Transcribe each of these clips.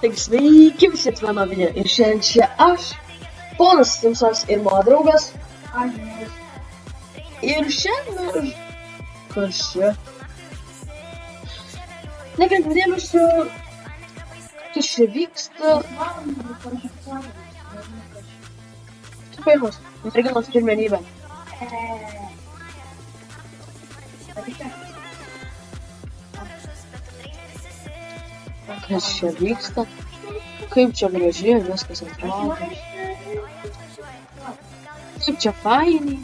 Taigi sveiki visi atveno video ir šiandien čia aš, ponas Simsas ir mano draugas. Ir šiandien kas čia? Nekreipiu dėmesio, kas čia vyksta. Pirmas, merginos pirmenybė. Kas čia vyksta? Kaip čia gražiai viskas atrodo. Kaip čia fainiai.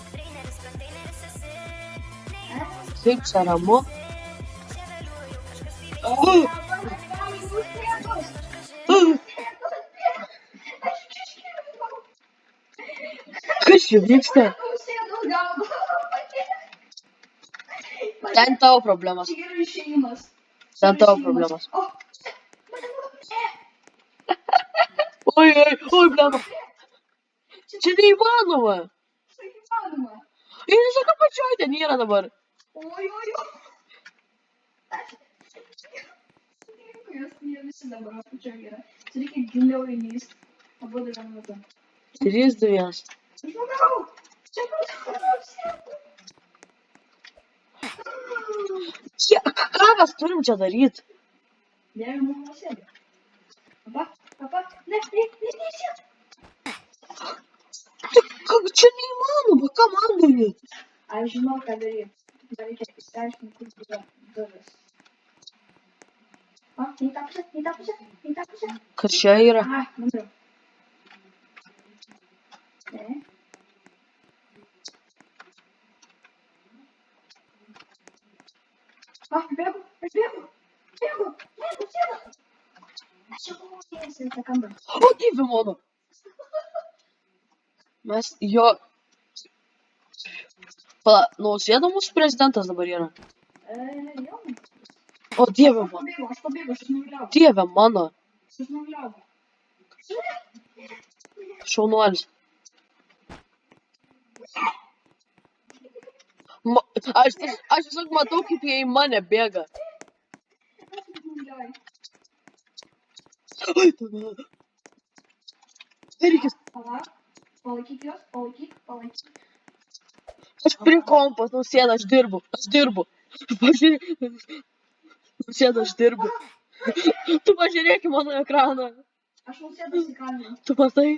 Kaip čia ramu. Kas čia vyksta? Ten tavo problemas. Ten tavo problemas. Oi, blema. Čia neįmanoma. Ir nesako pačioj ten yra dabar. Visi dabar pačioj yra. Čia reikia giliau įnyst. Abu dar metu. 3, 2, 1. Žinau! Čia Ką mes turim čia daryti? Dėvi mano sėdė. Papa, ne, sėdė. Čia neįmanoma, ką man daryti? Aš žinau, ką daryti. Dar reikia išsiaiškinti, kur yra duris. Į tą pusę. Kas čia yra? Mandriu. Ne. Bėgu. Aš jau buvau sėdęs į tą kambarį. O, dieve mano. Mes jo... Pala, Nausėda mūsų prezidentas dabar yra. Jo. O, dieve mano. Aš pabėgu, aš nugliau. Dieve mano. Aš nugliau. Šaunuolis. Aš tiesiog matau, kaip jie į mane bėga. Reikės. Palaikyk juos, palaikyk. Aš prie kompas, Nausėda, aš dirbu. Pažiūrėk. Nausėda, aš dirbu. Tu pažiūrėk į mano ekraną. Aš Nausėdas įkalbinu. Tu matai?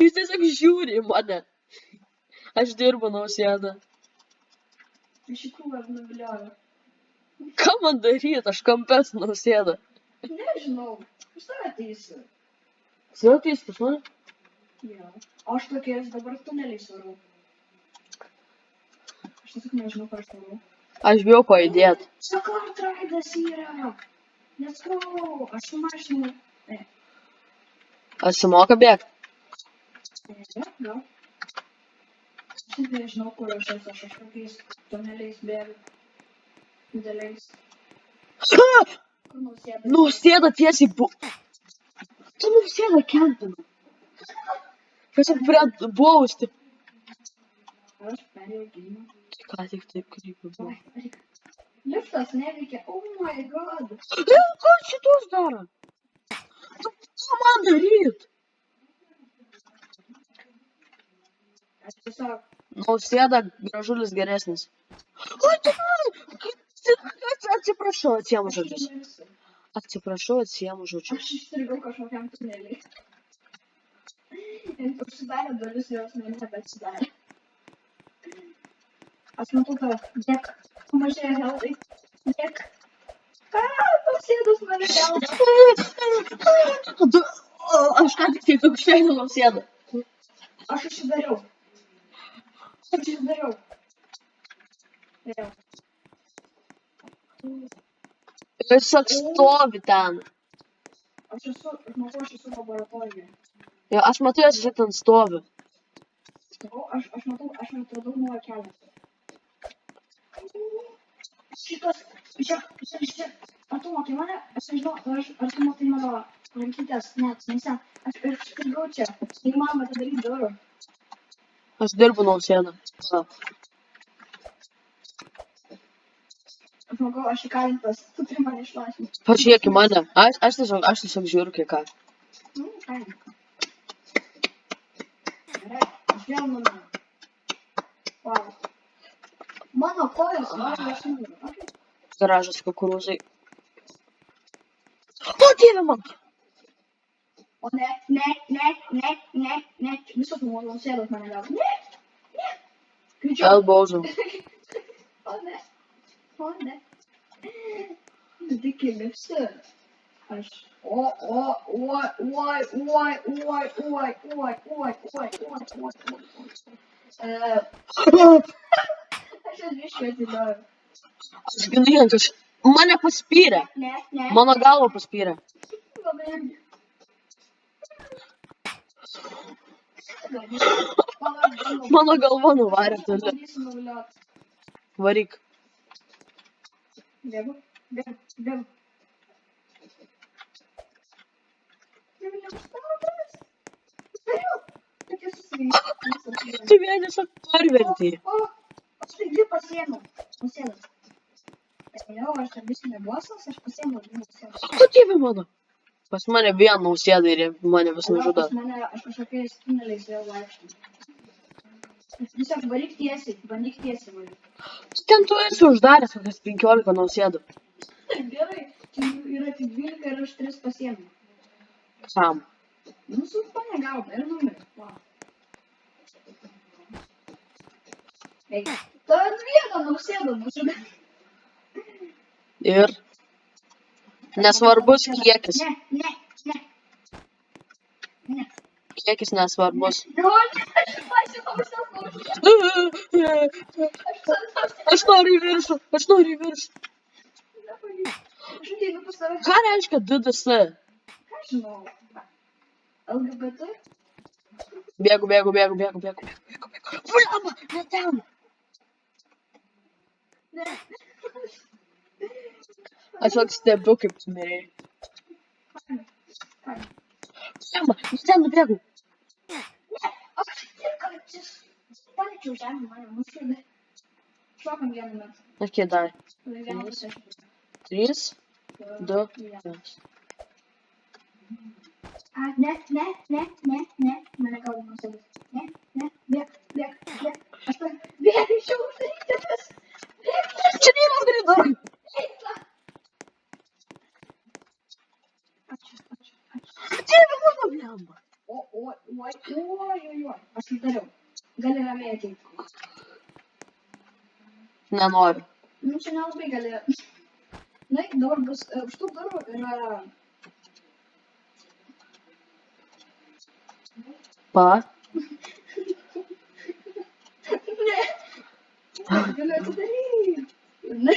Jis tiesiog žiūri į mane. Aš dirbu, Nausėda. Iš tikrųjų nuvilioju. Ką man daryti? Aš kampes, Nausėda. Nežinau. Aš tave teisiu. Savo teisi, pas mane? Jo. O aš tokiais dabar tuneliais varau. Aš tiesiog nežinau, ką aš varau. Aš bijau pajudėti. Sakart raidas yra. Neskau. Aš su mašinu. Atsimoka bėgti. Gal. Aš nežinau, kur aš esu. Aš kažkokiais tuneliais bėgu. Dideliais. Kur Nausėda? Nausėda tiesiai Tu Nausėda kempina. Tiesiog prie bausti. Aš perėjau gynimą. Tai ką tik taip krypiu buvo. Liftas neveikia. Oh my god. Ką šitos daro? Ką man daryt? Aš tiesiog... Nausėda gražulis geresnis. Oi, tu man! Atsiprašau, atsiemu žodžius. Aš išstrigau kažkokiam tuneliui. Užsidarė dalis, jos nebeatsidarė. Aš matau tave. Dėk. Mažėja heldai. Dėk. Nausėdas mane gelda. Aš ką tik taip išleidau Nausėdą. Aš užsidariau. Vėl. Tiesiog stovi ten. Aš esu laboratorijoje. Jo, aš matau, aš ten stovi. Aš atradau nuo kelią. Šitas, čia. Ar tu matai mane? Aš nežinau, ar tu matai mano rankytės, net, neįsiam. Aš išstrigau čia. Neįmanoma atidaryti durų. Aš dirbu Nausėda. Žmogau, aš įkalintas, tu turi mane išlaisvinti. Pažiūrėk į mane. Aš tiesiog žiūriu, kiek ką. Kalintas. Gerai, aš vėl numeriu. Wow. Mano kojos, aš numeriu. Okay. Garažas kukurūzai. O, dieve man! O ne. Visos nausėdos mane gavo. Ne. Greičiau. Elbožau. O ne. Dikį lipsi. Aš. Oi. Aš atviškiu atidoriu. Aš gynėjantis. Mane paspyrė. Ne. Mano galvą paspyrė. Labai irgi. Mano galva nuvarė toli. Bandysiu nuviliot. Varyk. Bėgu. Tu vien tiesiog parvertį. O, aš tai dvi pasiėmiau. Nusėdas. Jau, aš dar visi nebosas, aš pasiėmiau dvi nusėdas. O, dieve mano. Pas mane vien nausėda ir mane vis nužudo. Pas mane, aš kažkokiais tuneliais vėl vaikštau. Tiesiog varyk tiesiai, bandyk tiesiai varyk. Ten tu esi uždaręs kokias 15 nausėdų. Gerai, čia yra tik 12 ir aš 3 pasiėmiau. Kam? Nu, su mane gauda ir numerį. Wow. Ei, ta vieną nausėdą nužudė. Ir nesvarbus kiekis. Ne. Kiekis nesvarbus. Nu, aš pasiėmiau visas nausėdas. Aš noriu į viršų. Aš noriu į viršų. Aš ateinu pas tave. Ką reiškia DDS? Ką žinau? LGBT? Bėgu. Vuliama, ne ten. Ne. Aš jau stebiu, kaip tu mirėjai. Vuliama, ne ten nubėgu. Aš tik paliečiau žemę, mane nusiūdė. Šokam vieną metą. Ok, dar. Vieną pusę. 3, 2, 1. Ne. Mane gaudo nusiūdė. Ne. Bėg. Aš tai bėgčiau uždarytas. Čia nėra grida. Ačiū. Dieve mano, bliamba. Oi. Aš uždariau. Gali ramiai ateiti. Nenoriu. Nu, čia nelabai gali. Na, dabar bus už tų durų yra... Pa. Ne. Galiu atidaryti. Ne.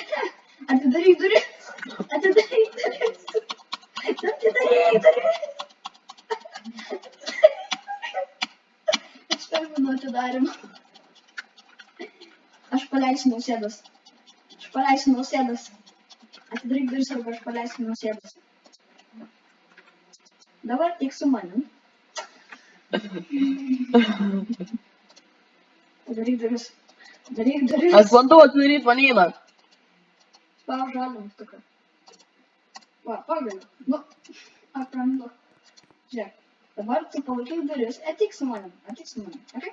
Atidaryk duris. Aš perminu atidarimą. Aš paleisiu nausėdas. Atidaryk duris arba aš paleisiu nausėdas. Dabar tik su manim. Atidaryk duris. Aš bandau atidaryti vanyną. Spausk žalią mygtuką. Va, pagaliau. Nu, atrandu. Žiūrėk. Dabar tu palaikyk duris. Ateik su manim. Okay?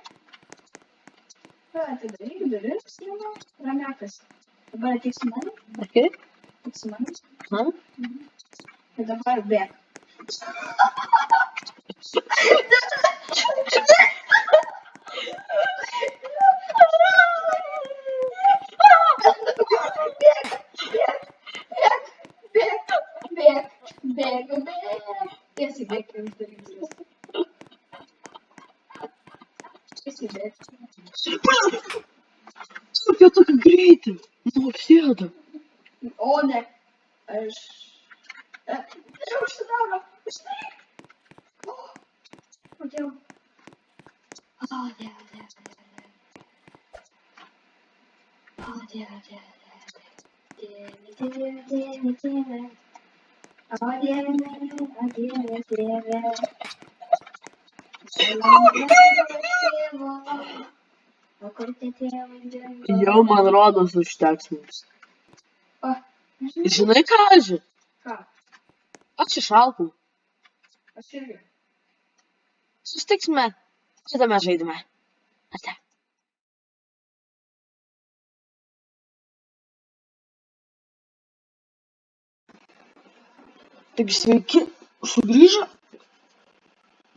Atidaryk duris. Siena. Ramiakas. Dabar ateik su manim. Ok. Ateik su manim. Ha? Ir dabar bėg. Bėg. Tiesiai bėg ir uždaryk duris. Tiesiai bėg. Kaip jau tokį greitį? Nausėda. O ne. Aš... Užsidaro. Užsidaryk. O, Dieve. O, Dieve. O kur tie tėvai dirba? Jau man rodos užteks mums. O, Aš nežinau. Žinai ką, Alži? Ką? Aš išalkau. Aš irgi. Susitiksime kitame žaidime. Ate. Taigi sveiki, sugrįžę.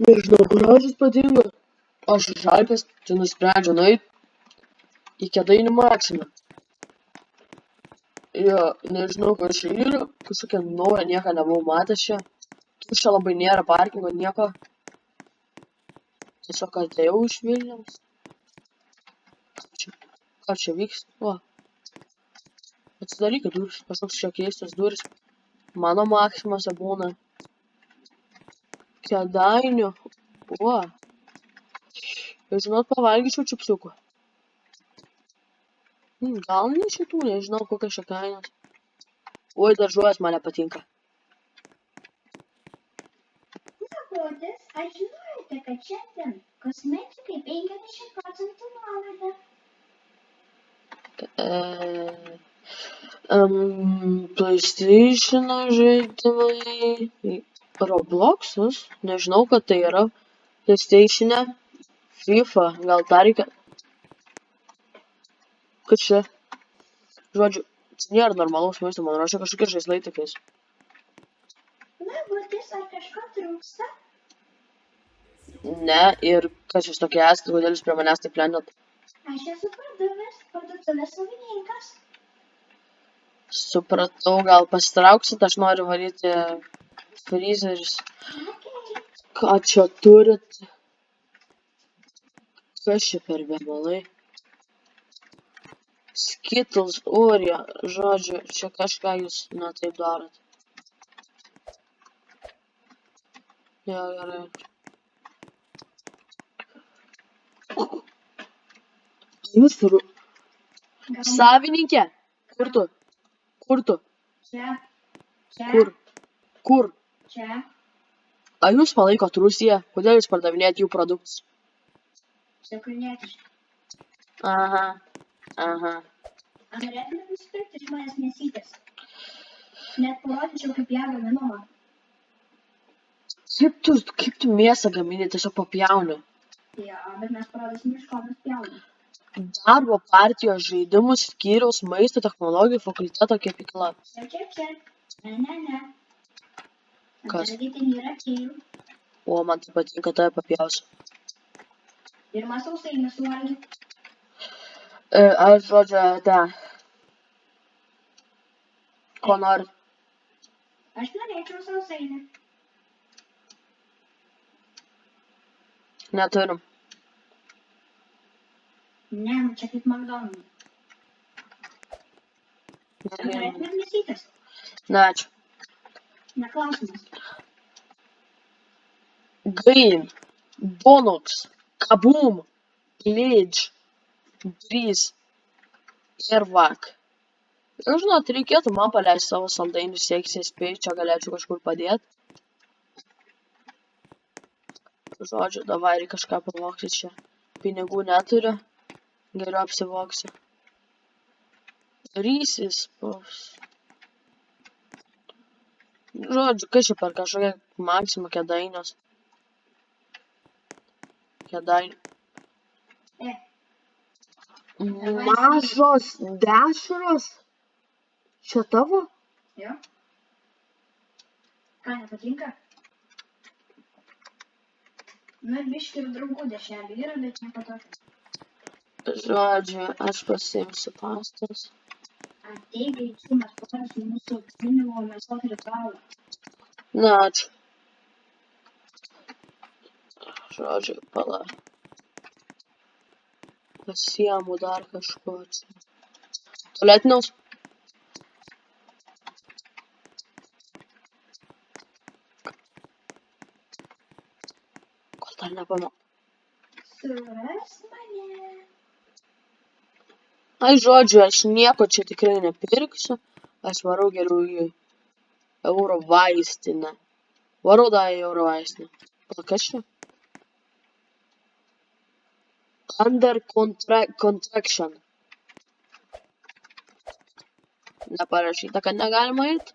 Nežinau, kur Alžis patinka. Aš išalkęs, tai nusprendžiau nueit į Kėdainių Maksimą. Jo, nežinau, kas čia yra, kažkokia nauja, nieko nebuvau matęs čia. Čia labai nėra parkingo, nieko. Tiesiog atėjau iš Vilniaus. Ką čia vyks? O. Atsidarykit duris, kažkoks čia keistas duris. Mano Maksimose būna. Kėdainių. O. Ir žinot, pavalgyčiau čipsiukų. Gal ne šitų, nežinau, kokios čia kainos. Oi, daržovės man nepatinka. Nabotis, ar žinojote, kad šiandien kosmetikai 50% nuolaida? PlayStation žaidimai. Robloxas? Nežinau, kad tai yra. PlayStation'e. FIFA. Gal tą reikia. Kad čia. Žodžiu, čia nėra normalaus maisto, man rašė kažkokie žaislai tokiais. Nabotis, ar kažko trūksta? Ne, ir kas jūs tokie esate, kodėl jūs prie manęs taip lendot? Aš esu parduotuvės savininkas. Supratau, gal pasitrauksit, aš noriu varyti freezerius. Okay. Ką čia turit? Kas čia per vėmalai? Skittles, Oreo, žodžiu, čia kažką jūs ne taip darot. Jo, gerai. Jūs savininkė? Kur tu? Kur tu? Čia. Čia. Kur? Kur? Čia. Ar jūs palaikot Rusiją? Kodėl jūs pardavinėjat jų produktus? Čia ukrainietiški. Aha. Aha. Ar norėtumėt nusipirkti iš manęs mėsytės? Net parodyčiau, kaip ją gaminama. Kaip tu mėsą gamini, tiesiog papjauni? Jo, bet mes parodysim, iš ko mes pjaunam. Darbo partijos žaidimų skyriaus maisto technologijų fakulteto kepykla. Čia. Ne. Kas? Atsiradyti nėra kėjų. O, man tai patinka, tave papjausiu. Pirmą sausainį suvalgyt. Aš, žodžiu, ko nori? Aš norėčiau sausainį. Neturim. Ne, čia kaip McDonald's. Ar norėtumėt mėsytės? Ne, ačiū. Neklausimas. Green, Bonox, Kaboom, Pledge, Breeze ir Vak. Ir žinot, reikėtų man paleisti savo saldainius, sieksiai spėju, čia galėčiau kažkur padėti. Žodžiu, davai reikia kažką pavogti čia. Pinigų neturiu, geriau apsivoksiu. Reese's Puffs. Žodžiu, kas čia per kažkokią Maksimą Kėdainius? Kėdainių. Mažos dešros? Čia tavo? Jo. Ką, nepatinka? Na, biški ir draugų dešrelė yra, bet nieko tokio. Žodžiu, aš pasiimsiu pastas. Ateik greičiau, mes parodysim mūsų pinigo mėsos ritualą. Ne, ačiū. Žodžiu, pala. Pasiemu dar kažko čia. Tualetiniaus? Kol dar nepamau. Suras mane. Ai, žodžiu, aš nieko čia tikrai nepirksiu. Aš varau geriau į Eurovaistinę. Varau dar į Eurovaistinę. Pala, kas čia? Under contraction. Neparašyta, kad negalima eit.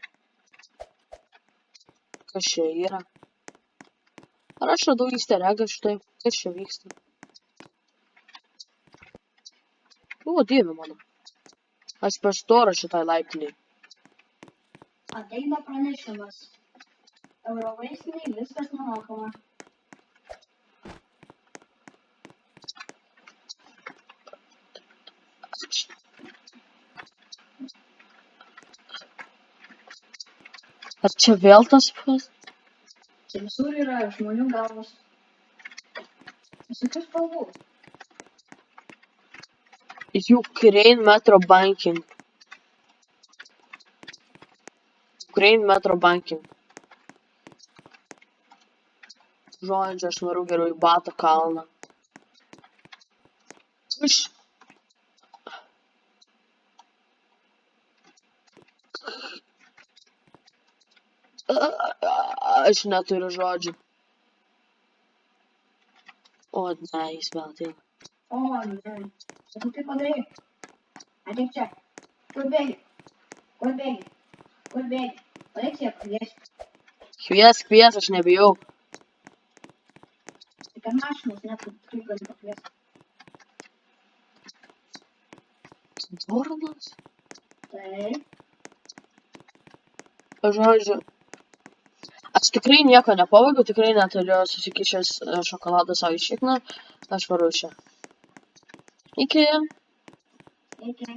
Kas čia yra? Ar aš radau easter eggą štai? Kas čia vyksta? O, dieve mano. Aš per storą šitai laiptiniai. Ateina pranešimas. Eurovaistiniai viskas nemokama. Ar čia vėl tas pats? Čia visur yra žmonių galvos. Visokių spalvų. Ukraine Metro Banking. Ukraine Metro Banking. Žodžiu, aš varu geriau į Bato kalną. Aš neturiu žodžių. O, ne, jis vėl ateina. O, ne. Čia tu tai padarai. Ateik čia. Kur bėgi? Kur bėgi? Kur bėgi? Pareik čia, pradėsiu. Kvies, aš nebijau. Tai kad mašinos net kaip gali pakviesti. Dornas? Taip. Žodžiu. Aš tikrai nieko nepavaigiu, tikrai neturiu susikišęs šokoladą savo į šikną. Aš varu čia. Iki. Iki.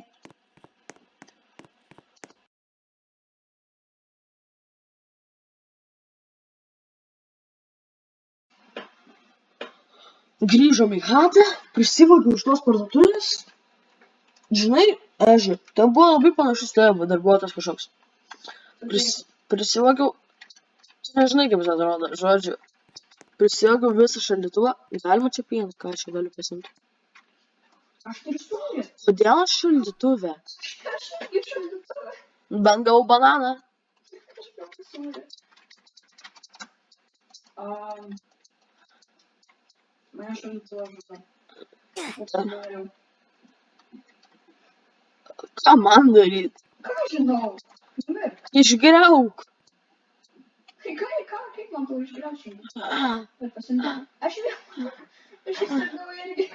Grįžom į chatą, prisivogiau iš tos parduotuvės. Žinai, Eži, ten buvo labai panašus darbuotojas kažkoks. Prisivogiau, tu nežinai kaip jis atrodo, žodžiu. Prisivogiau visą šaldytuvą, galima čia pieną, ką aš čia galiu pasimti. Aš turiu sūrį. Kodėl aš šaldytuvę? Aš irgi šaldytuvę. Bent gavau bananą. Aš gavau sūrį. Mane šaldytuvą žudo. Ką man daryt? Ką žinau? Numirk. Išgriauk. Kaip man tau išgriaučiai? Bet pasimti. Aš išsirgau irgi.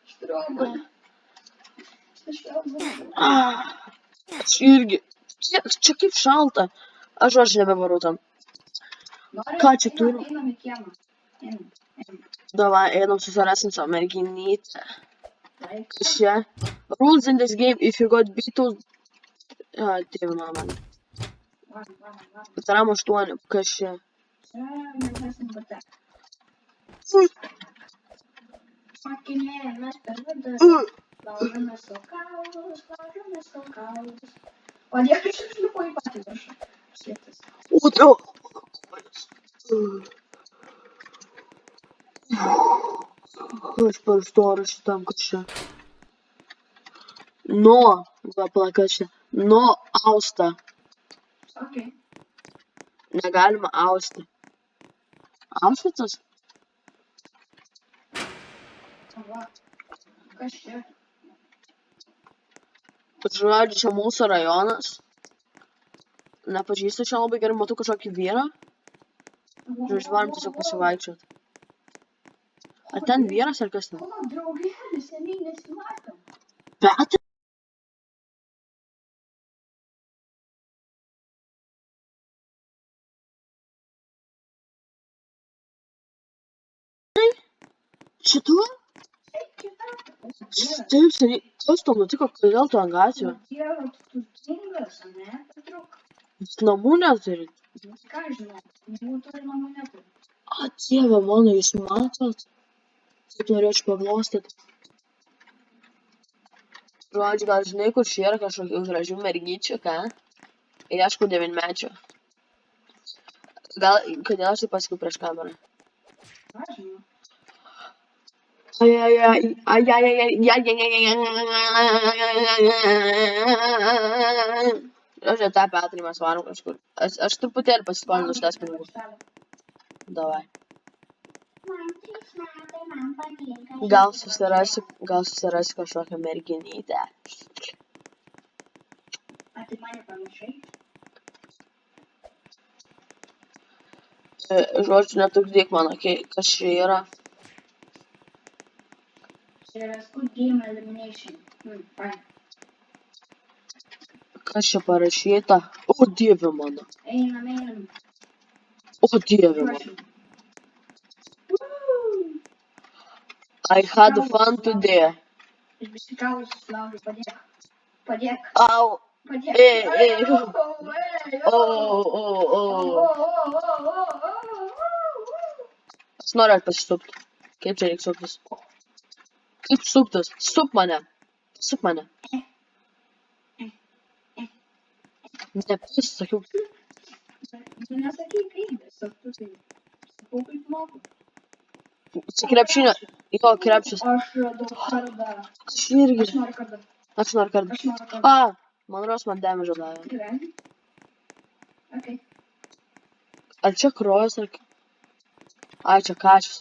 Aš turiu obuolį. Aš irgi. Čia kaip šalta. Aš nebevarau ten. Ką čia turiu? Einam į kiemą. Davai, einam susirasim savo merginytę. Kas čia? Rules in this game, if you got beaten... Dieve mano man. Pataram 8, kas čia? Čia mes bate. Sakinė, mes per vidurį. Laužome sau kaulus. O Dieve, aš išlipu į patį viršų. Slėptis. Utro. Aš per storą šitam, kas čia. Kas čia. Austa. Okay. Negalima austi. Aušvicas? Va. Kas čia? Žodžiu, čia mūsų rajonas. Nepažįstu čia labai gerai, matau kažkokį vyrą. Žodžiu, varom tiesiog pasivaikščiot. Ar ten vyras, ar kas ten? O, draugelis, seniai nesimatėm. Petras? Čia tu? Taip, seniai. Kas tau nutiko, kodėl tu ant gatvė? Dieve, tu turtingas, ne, Petruk? Jūs namų neturit? Ką žinau, jeigu turi namų neturi. Dieve mano, jūs matot? Taip norėčiau paglostyti. Žodžiu, gal žinai, kur čia yra kažkokių gražių mergyčių, ką? Ieškau 9-mečių. Kodėl aš tai pasakiau prieš kamerą? Ką žinau. Žodžiu, tą Petrai mes varom kažkur. Aš truputėlį pasiskolinu už tas pinigus. Davai. Gal susirasiu kažkokią merginytę. Tai mane panašiai. Žodžiu, netrukdyk man, kas čia yra. Čia yra Squid Game Elimination. Fine. Kas čia parašyta? O dieve mano. Einam. O dieve mano. Rushing. Woo! I had fun today. Iš biškį kaulus susilaužiu, padėk. Au. Padėk. O. Aš noriu pasisupti. Kaip čia reikia suptis? Kaip suptis? Sup mane. Nepis, sakiau. Tu nesakai kaip, tiesiog tu tai sakau kaip moku. Čia krepšinio. Jo, krepšis. Aš daug kardą. Aš irgi. Aš noriu kardą. Man ros man damage davė. Gerai. Okay. Ar čia krojas, ar... Ai, čia kašis.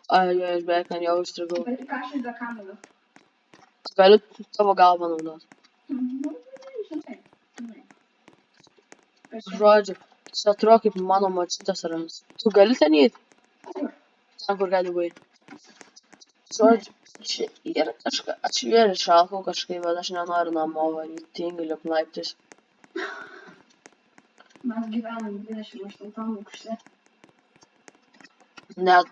Ai, aš beveik ant jo užstrigau. Bet kašis be kamelio. Galiu tavo galvą naudoti. Žinai. Žodžiu, jis atrodo kaip mano močiutės rankos. Tu gali ten įeiti? Ten, kur gali būti. Žodžiu, čia yra kažką. Aš vėl išalkau kažkaip, bet aš nenoriu namo varyti, tingiu liep laiptais. Mes gyvenam 28 aukšte. Net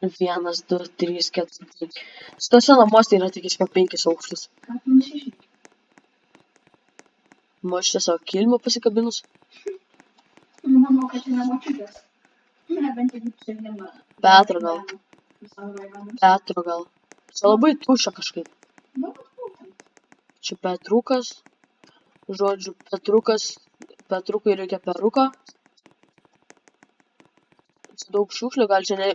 1, 2, 3, 4, 5. Šitose namuose yra tik iš 5 aukštus. Ką tu nusišneki? Močiutė savo kilmą pasikabinus. Manau, kad čia ne močiutės. Nebent jeigu pseudonimą. Petro gal. Visam gyvenimui. Petro gal. Čia labai tuščia kažkaip. Nu, būtent. Čia Petrukas. Žodžiu, Petrukui reikia peruko. Čia daug šiukšlių, gal čia ne...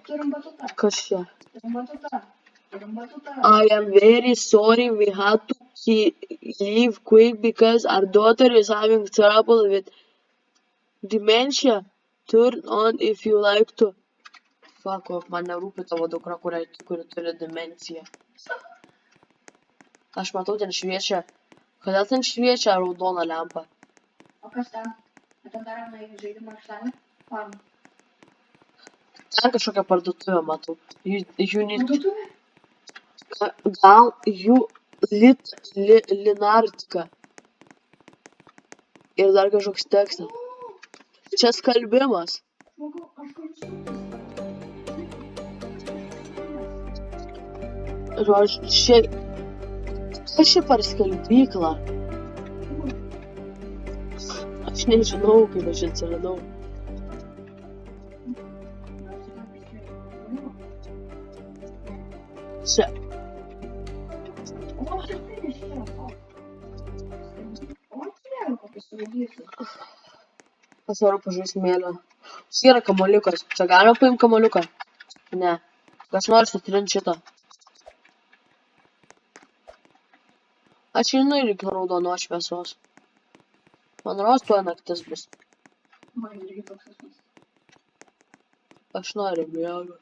Turim batutą. Kas čia? Turim batutą. I am very sorry we had to leave quick because our daughter is having trouble with dementia. Turn on if you like to. Fuck off, man nerūpi tavo dukra, kuri turi demenciją. Aš matau, ten šviečia. Kodėl ten šviečia raudona lempa? O kas ten? Ten dar yra žaidimo aikštelė? Farm. Ten kažkokią parduotuvę matau. You need... Parduotuvė? Gal jų Linartika. Ir dar kažkoks tekstas. Čia skalbimas. Žmogau, aš galiu suktis. Žodžiu, čia... Kas čia per skalbyklą? Aš nežinau, kaip aš atsiradau. Čia... Aš noriu pažaisti mėlę. Čia yra kamoliukas. Čia galima paimti kamoliuką? Ne. Aš noriu sutrinti šitą. Aš einu reikia raudonos šviesos. Man rodos, tuoj naktis bus. Man irgi toks jausmas. Aš noriu miego.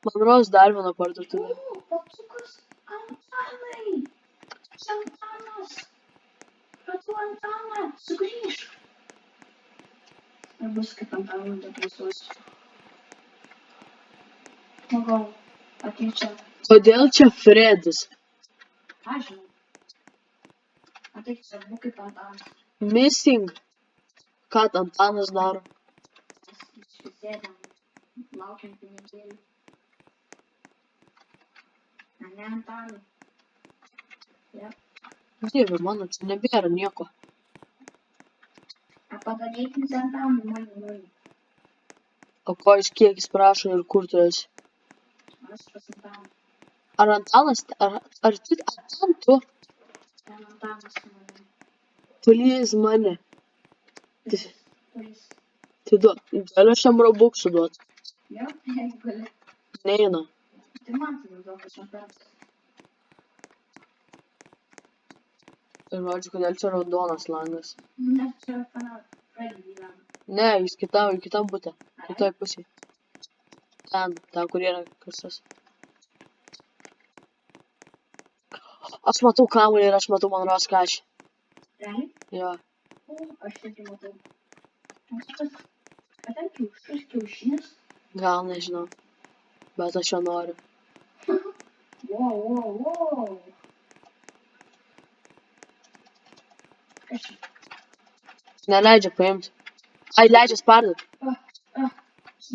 Man rodos dar viena parduotuvė. Papsukas Antanai! Antanas! Ratu Antaną! Sugrįžk! Ar bus kaip Antanų depresuosiu? Žmogau, ateik čia. Kodėl čia Fredis? Ką žinau? Ateik čia, būk kaip Antanas. Missing. Ką Antanas daro? Mes sėdėm, laukiam pinigėlių. Ne, Antanai. Jep. Dieve mano, čia nebėra nieko. A padarykinis Antanui, mani. O ko jis kiek jis prašo ir kur tu esi? Aš pas Antaną. Ar Antanas, ar tik ten tu? Ten Antanas su manimi. Please mane. Kuris? Tai duok, galiu šiam robuksų duot. Jo, jeigu gali. Neina. Tai man tai jau daug šampions. Ir žodžiu, kodėl čia raudonas langas. Nes čia Freddy gyvena. Ne, jis kitam bute. Kitoj pusėje. Ten, kur yra kasas. Aš matau kamuolį ir aš matau man rodos kažką. Realiai? Jo. O, aš irgi matau. Ar ten kiaušinis? Gal nežinau. Bet aš jo noriu. Wow. Kas čia? Neleidžia paimti. Ai, leidžia spardyti.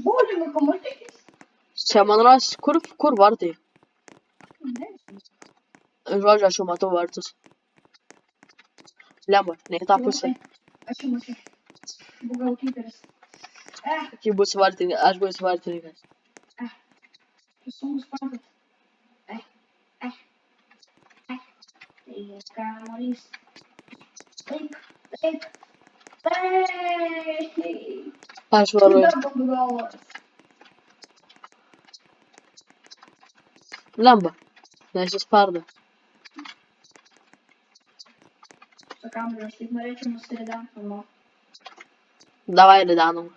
Bowlingo kamuolys. Čia man rodos, kur vartai? Nežinau. Žodžiu, aš jau matau vartus. Lemba, ne į tą pusę. Aš jau mačiau. Buvau kiperis. Kai bus vartininkas, aš būsiu vartininkas. Sunkus padat. Tai kamuolys. Taip. Aš varu. Dar galvos. Lemba, nesispardo. Su kamuoliu aš taip norėčiau nusirident namo. Davai ridenam.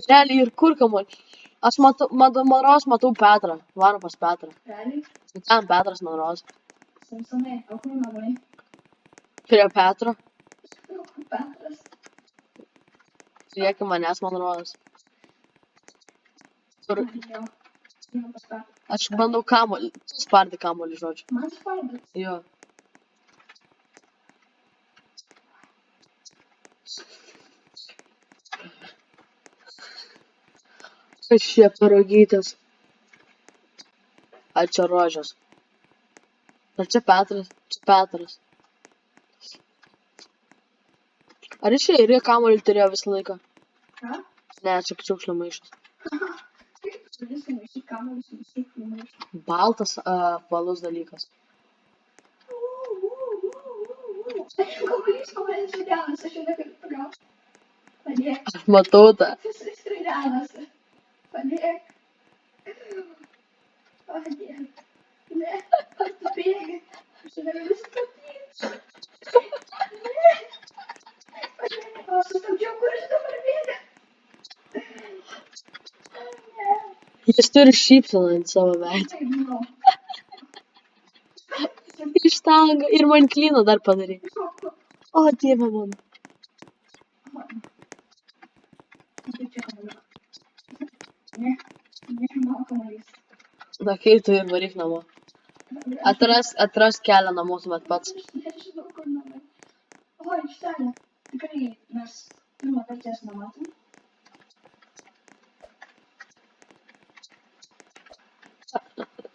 Realiai ir kur kamuolį? Aš matau, man rodos matau Petrą. Varom pas Petrą. Realiai? Ten Petras man rodos. Samsonai, o kur namai? Prie Petro. Kur Petras? Prieki manęs man rodos. Kur? Jo. Einu pas Petrą. Aš bandau kamuolį. Tu spardi kamuolį, žodžiu. Man spardas. Jo. Kas čia parogytas? Ar čia rožės? Ar čia Petras? Čia Petras. Ar jis čia ir kamuolį turėjo visą laiką? Ką? Ne, čia šiukšlių maišas. Kaip tu visą maišį kamuolį su visų maišį? Baltas apvalus dalykas. Kamuolys sridenasi, aš jau negaliu pagauti. Padėk. Aš matau tą. Jisai sridenasi. Padėk. Ne, ar tu bėgi? Aš jau negaliu stabdyti. Padėk. O, sustabdžiau, kuris dabar bėga. Ne. Jis turi šypseną ant savo veido. Taip, žinau. Iš tango. Ir man klyną dar padarė. O, dieve mano. Ne, mano kamuolys. Na, kai tu ir varyk namo. Atras kelią namo tuomet pats. Aš nežinau, kur namai. O, aikštelė. Tikrai mes pirmą kartą jas nematom.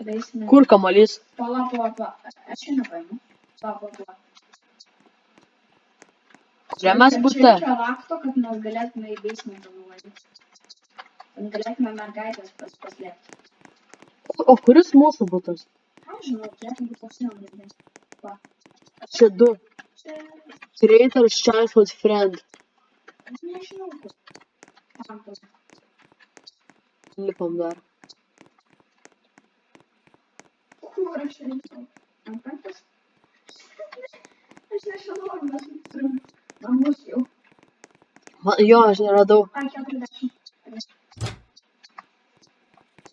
Basement. Kur kamuolys? Pala. Aš čia nepaimu. Pala. Kuriame bute? Čia reikia rakto, kad mes galėtume į basementą nuvaryti. Kad galėtume mergaitės paslėpti. O kuris mūsų butas? Aš žinau, turėtų būti pasienės. Va. Čia du. Čia... Creator's childhood friend. Aš nežinau, kur. Santos. Lipam dar. Kur aš nežinau. Ant penktas? Aš nežinau, ar mes turim namus jau. Jo, aš neradau. Ai, 40.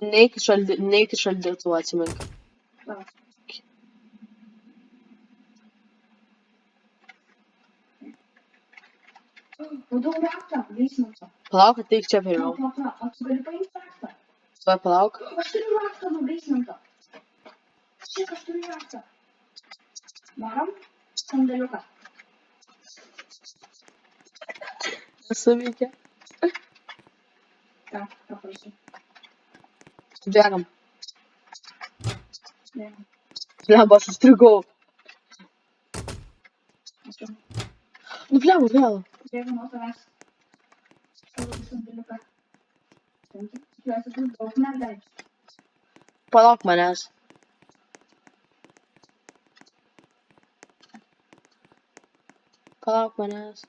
Neik į šaldytuvą, atsimink. Va. Radau raktą, basementą. Palauk, ateik čia pirmiau. Pala. O tu gali paimti raktą? Tuoj palauk. Aš turiu raktą nuo basemento. Šiek, aš turiu raktą. Varom? Sandėliuką. Nesuveikia. Ką parašai? Bėgam. Ne. Blemba, aš užstrigau. Aš jau Nu, blemba, vėl. bėgu nuo tavęs. Savo sandėliuką. Tikiuosi, bus daug mergaičių. Palauk manęs. Palauk manęs.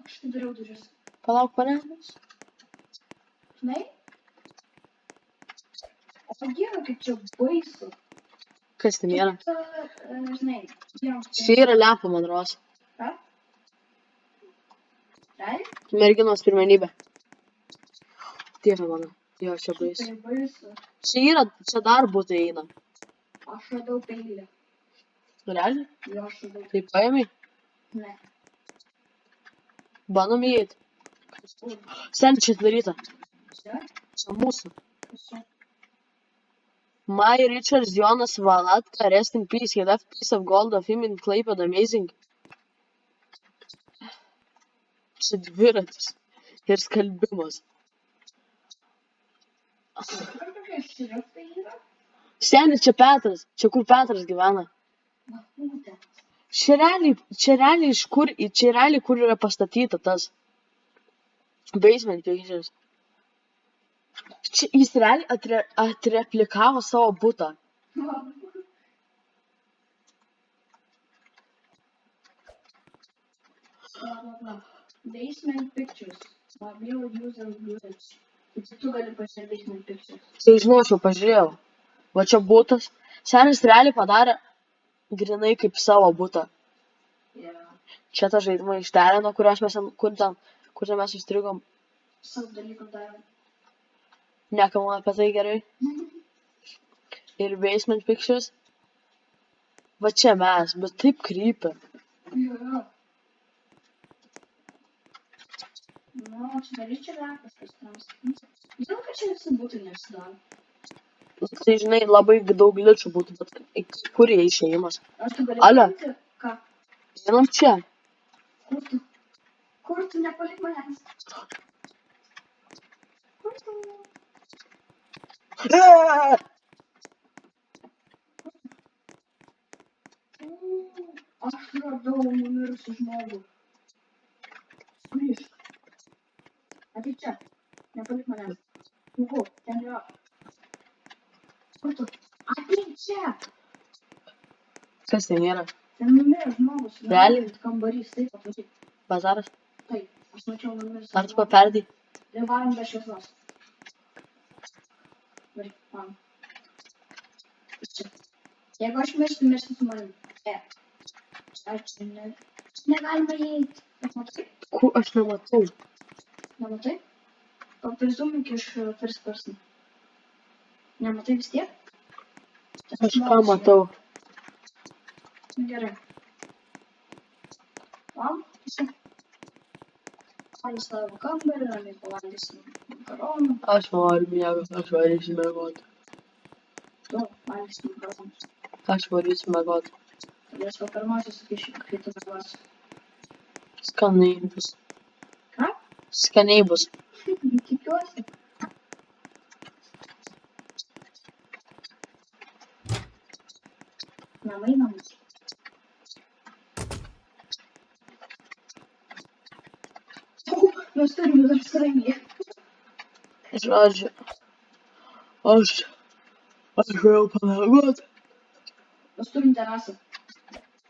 Aš atidariau duris. Palauk manęs. Žinai? O dieve, kaip čia baisu. Kas ten yra? Žinai, dieve. Čia yra lempa, man rodos. Ką? Realiai? Merginos pirmenybė. Dieve mano. Jo, čia baisu. Tai baisu. Čia dar būtų eina. Aš radau peilį. Realiai? Jo, aš radau. Tai paėmė? Ne. Bandom įeiti. Kur? Sen čia atidaryta. Čia? Čia mūsų. Esu. My Richards Jonas Valatka, rest in peace. He left piece of gold of him in Klaipėdą. Amazing. Čia dviratis. Ir skalbimas. Kur tokie šriftai yra? Seni, čia Petras. Čia kur Petras gyvena. Va, būtent. Čia realiai iš kur, čia realiai kur yra pastatyta tas basement pictures. Čia jis realiai atreplikavo savo butą. Va. Bla. Basement pictures. Mobile user groups. Tai tu gali pasižiūrėti basement pictures. Tai žinočiau, pažiūrėjau. Va čia butas. Senis realiai padarė grinai kaip savo butą. Yeah. Čia ta žaidimo aikštelė, nuo kurios mes kur ten mes užstrigom. Savo dalykų darėm. Nekalbam apie tai gerai. Ir basement pictures. Va čia mes, bet taip krypia. Jo. Nu, čia dar čia rakas kažkams. Žinau, kad čia visi būtų nesidaro. Tai žinai, labai daug gličių būtų, bet kur jie išėjimas? Aš tu gali Ale. palikti? Ką? Einam čia. Kur tu? Kur tu nepalik manęs? Kur tu? Aš radau numirusį žmogų. Sugrįžk. Ateik čia. Nepalik manęs. Nuku, ten yra. Kur tu? Ateik čia. Kas ten yra? Ten numiręs žmogus. Realiai? Kambarys, taip atvažiuok. Bazaras? Taip, aš mačiau numirusį Ar tu paperdai? Ir varom be šviesos. Varyk, varom. Čia. Jeigu aš mirštu, mirštu su manim. Aš čia ne... Negalima įeiti. Aš matai? Kur aš nematau? Nematai? Paprizumink iš first person. Nematai vis tiek? Aš ką matau? Gerai. Vam, visi. Man į savo kambarį, ramiai pavalgysim makaronų. Aš noriu miegot, aš varysiu miegot. Tu valgysim makaronus. Aš varysiu miegot. Tada aš pakarmosiu, sakyšiu, kai tu miegosi. Skaniai bus. Ką? Skaniai bus. Tikiuosi. Namai namus. Mes turim dar srangį. Žodžiu. Aš jau pamiegot. Mes turim terasą.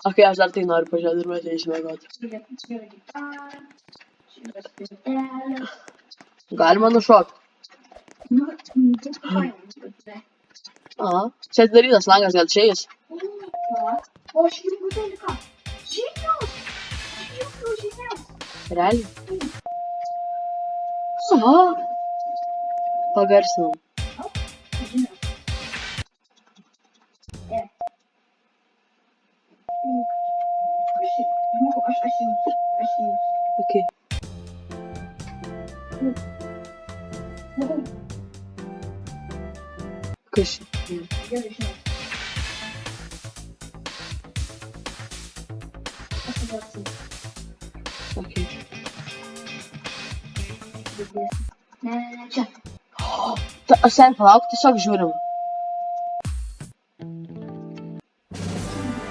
Ok, aš dar tai noriu pažiūrėti ir mes eisiu miegot. Čia yra gitarą. Čia yra spintelės. Galima nušokti. Nu, daug paėmės, bet ne. Aha. Čia atidarytas langas, gal čia jis? O aš jų butelį ką? Žinios! Aš jų žinios! Realiai? Aha. Pagarsinam. Žinios. Kas šiaip? Žmogau, aš jums. Ok. Kas čia? Gerai, žinau. Aš suvarsim. Ok. Ne, čia. Aš sen palauk, tiesiog žiūrim.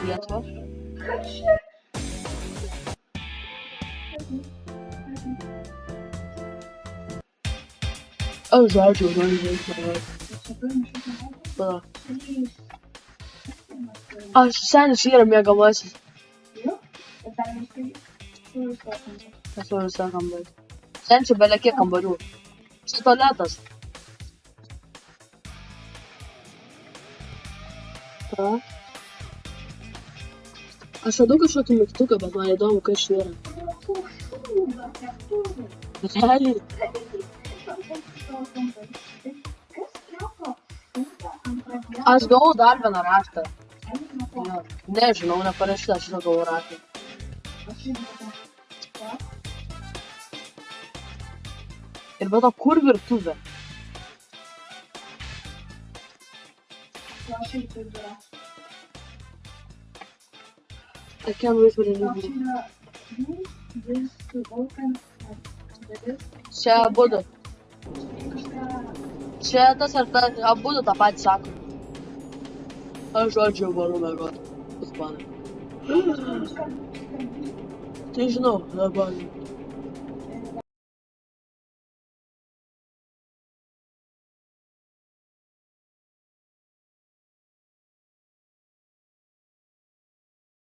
Lietuva. Kas čia? Aš žodžiu, noriu eiti miegot. Čia turim iš viso. Tada. Trys. Aš senis yra miegamasis. Jo? Ir dar mes tai. Kur jūs klausote? Aš noriu visą kambarį. Sen čia belia kiek kambarių. Čia tualetas. Ką? Aš radau kažkokį mygtuką, bet man įdomu, kas čia yra. Šūda, keptuvė. Realiai. Kas kepa šūdą ant Aš gavau dar vieną raštą. Einu nuo ko. Jo. Nežinau, neparašyta, aš gavau raštą. Aš einu nuo ko. Ką? Ir be to, kur virtuvė? Aš einu į durą. I can't wait for the new Aš video. yra this to open duris. Čia abudu. Kažką. Čia tas ir tas, abudu tą patį sako. Aš žodžiu, varu mėgoti. Ispanai. Kažką. Tai žinau, dabar.